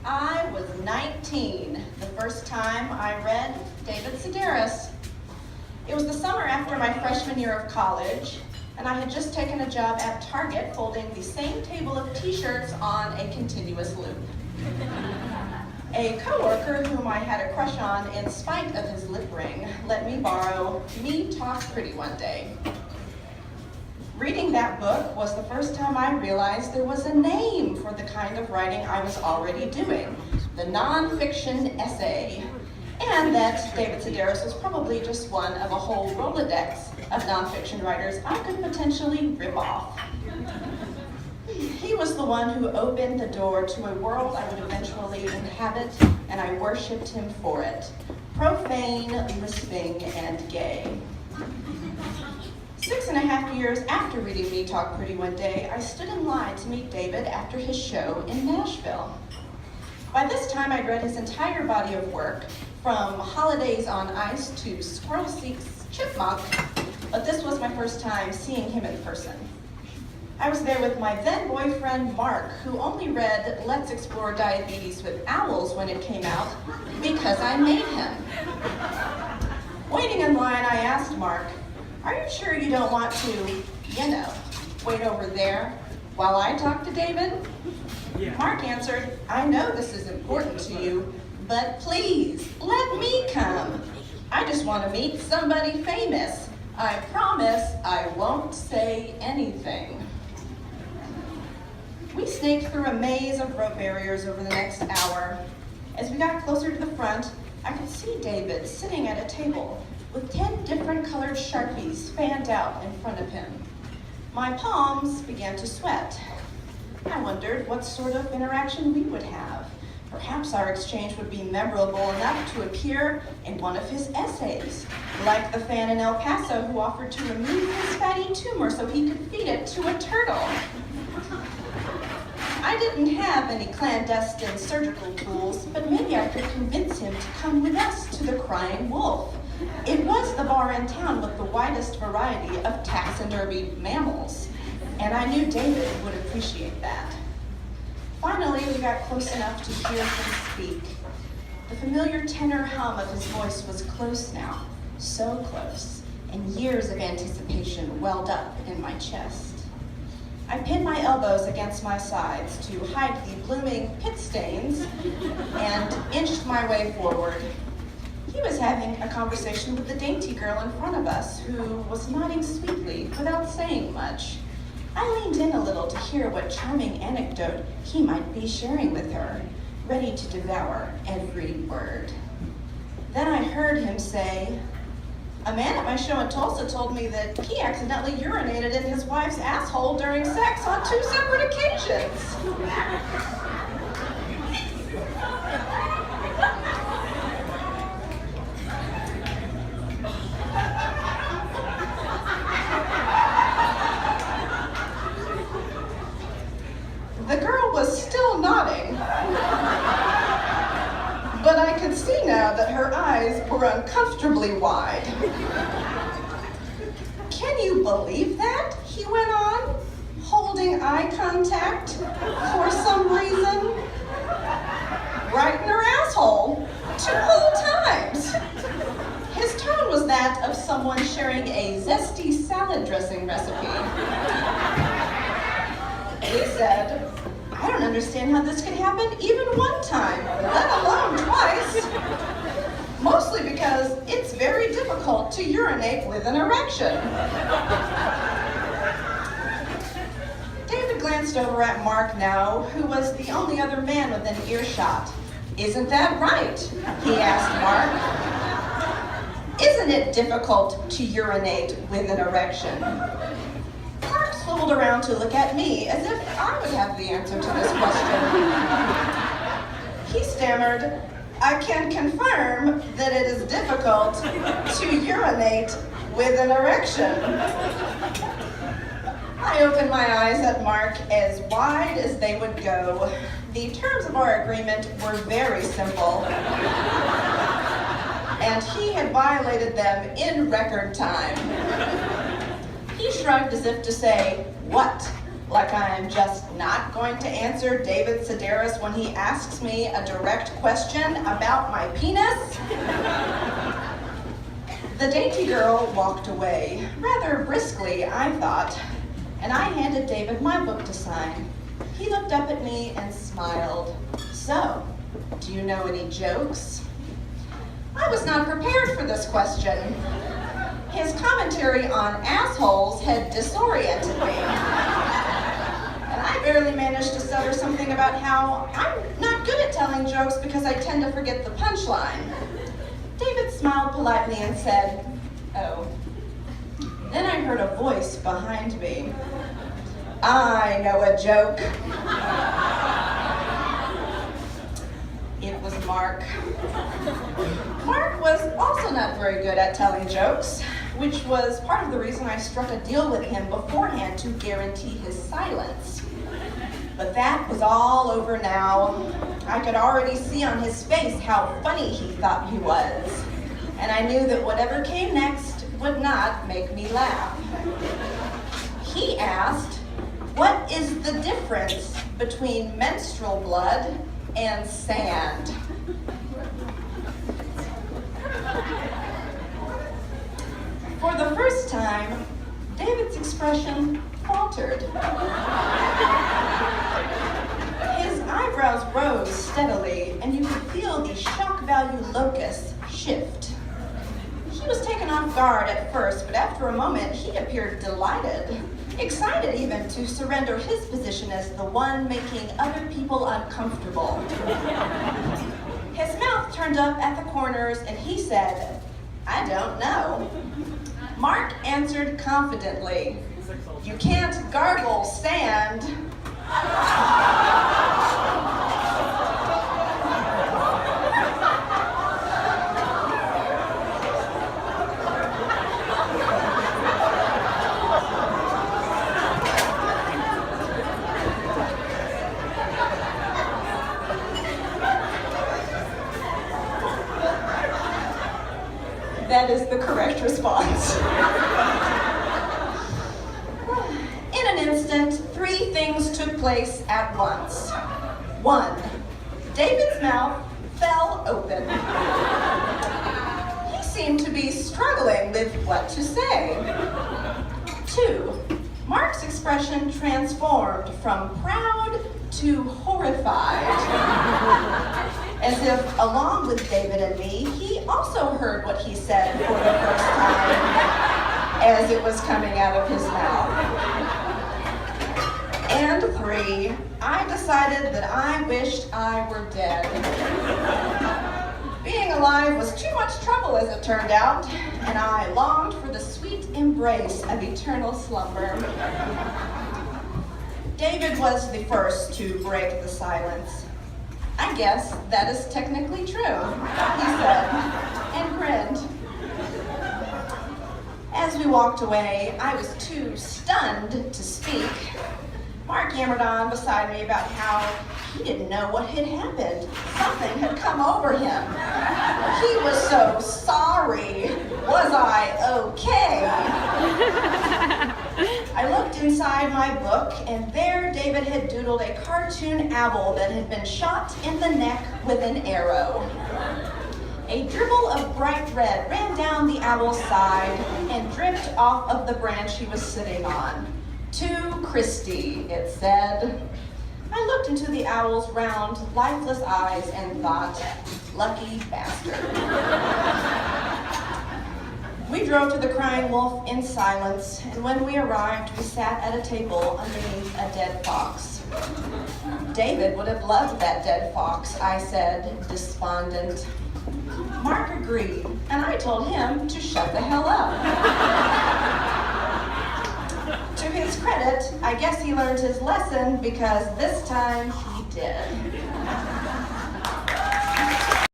I was 19 the first time I read David Sedaris. It was the summer after my freshman year of college, and I had just taken a job at Target folding the same table of t-shirts on a continuous loop. A coworker whom I had a crush on in spite of his lip ring let me borrow Me Talk Pretty one day. Reading that book was the first time I realized there was a name for the kind of writing I was already doing, the nonfiction essay, and that David Sedaris was probably just one of a whole Rolodex of nonfiction writers I could potentially rip off. He was the one who opened the door to a world I would eventually inhabit, and I worshipped him for it. Profane, lisping, and gay. 6.5 years after reading Me Talk Pretty one day, I stood in line to meet David after his show in Nashville. By this time, I'd read his entire body of work, from Holidays on Ice to Squirrel Seeks Chipmunk, but this was my first time seeing him in person. I was there with my then boyfriend, Mark, who only read Let's Explore Diabetes with Owls when it came out because I made him. Waiting in line, I asked Mark, "Are you sure you don't want to, wait over there while I talk to David?" Yeah. Mark answered, "I know this is important to you, but please, let me come. I just want to meet somebody famous. I promise I won't say anything." We snaked through a maze of rope barriers over the next hour. As we got closer to the front, I could see David sitting at a table with 10 different colored Sharpies fanned out in front of him. My palms began to sweat. I wondered what sort of interaction we would have. Perhaps our exchange would be memorable enough to appear in one of his essays, like the fan in El Paso who offered to remove his fatty tumor so he could feed it to a turtle. I didn't have any clandestine surgical tools, but maybe I could convince him to come with us to the Crying Wolf. It was the bar in town with the widest variety of taxidermy mammals, and I knew David would appreciate that. Finally, we got close enough to hear him speak. The familiar tenor hum of his voice was close now, so close, and years of anticipation welled up in my chest. I pinned my elbows against my sides to hide the blooming pit stains and inched my way forward. He was having a conversation with the dainty girl in front of us, who was nodding sweetly without saying much. I leaned in a little to hear what charming anecdote he might be sharing with her, ready to devour every word. Then I heard him say, "A man at my show in Tulsa told me that he accidentally urinated in his wife's asshole during sex on 2 separate occasions." The girl was still nodding, but I could see now that her eyes were uncomfortably wide. "Can you believe that?" he went on, holding eye contact for some reason. "Right in her asshole, 2 whole times." His tone was that of someone sharing a zesty salad dressing recipe. He said, "I don't understand how this could happen even one time, let alone twice. Mostly because it's very difficult to urinate with an erection." David glanced over at Mark now, who was the only other man within earshot. "Isn't that right?" he asked Mark. "Isn't it difficult to urinate with an erection?" Mark swiveled around to look at me as if I would have the answer to this question. He stammered, "I can confirm that it is difficult to urinate with an erection." I opened my eyes at Mark as wide as they would go. The terms of our agreement were very simple, and he had violated them in record time. He shrugged as if to say, "What? Like I'm just not going to answer David Sedaris when he asks me a direct question about my penis? The dainty girl walked away, rather briskly, I thought, and I handed David my book to sign. He looked up at me and smiled. So, do you know any jokes? I was not prepared for this question. His commentary on assholes had disoriented me. And I barely managed to stutter something about how I'm not good at telling jokes because I tend to forget the punchline. David smiled politely and said, "Oh." Then I heard a voice behind me. "I know a joke." It was Mark. Mark was also not very good at telling jokes, which was part of the reason I struck a deal with him beforehand to guarantee his silence. But that was all over now. I could already see on his face how funny he thought he was, and I knew that whatever came next would not make me laugh. He asked, "What is the difference between menstrual blood and sand?" For the first time, David's expression faltered. His eyebrows rose steadily, and you could feel the shock value locus shift. He was taken off guard at first, but after a moment, he appeared delighted, excited even to surrender his position as the one making other people uncomfortable. His mouth turned up at the corners, and he said, "I don't know." Mark answered confidently, "You can't gargle sand." That is the correct response. In an instant, three things took place at once. 1, David's mouth fell open. He seemed to be struggling with what to say. 2, Mark's expression transformed from proud to horrified. As if, along with David and me, he also heard what he said for the first time as it was coming out of his mouth. And 3, I decided that I wished I were dead. Being alive was too much trouble, as it turned out, and I longed for the sweet embrace of eternal slumber. David was the first to break the silence. "I guess that is technically true," he said, and grinned. As we walked away, I was too stunned to speak. Mark yammered on beside me about how he didn't know what had happened. Something had come over him. He was so sorry. Was I okay? I looked inside my book, and there David had doodled a cartoon owl that had been shot in the neck with an arrow. A dribble of bright red ran down the owl's side and dripped off of the branch he was sitting on. "To Christy," it said. I looked into the owl's round, lifeless eyes and thought, "Lucky bastard." We drove to the Crying Wolf in silence, and when we arrived, we sat at a table underneath a dead fox. "David would have loved that dead fox," I said, despondent. Mark agreed, and I told him to shut the hell up. To his credit, I guess he learned his lesson because this time he did.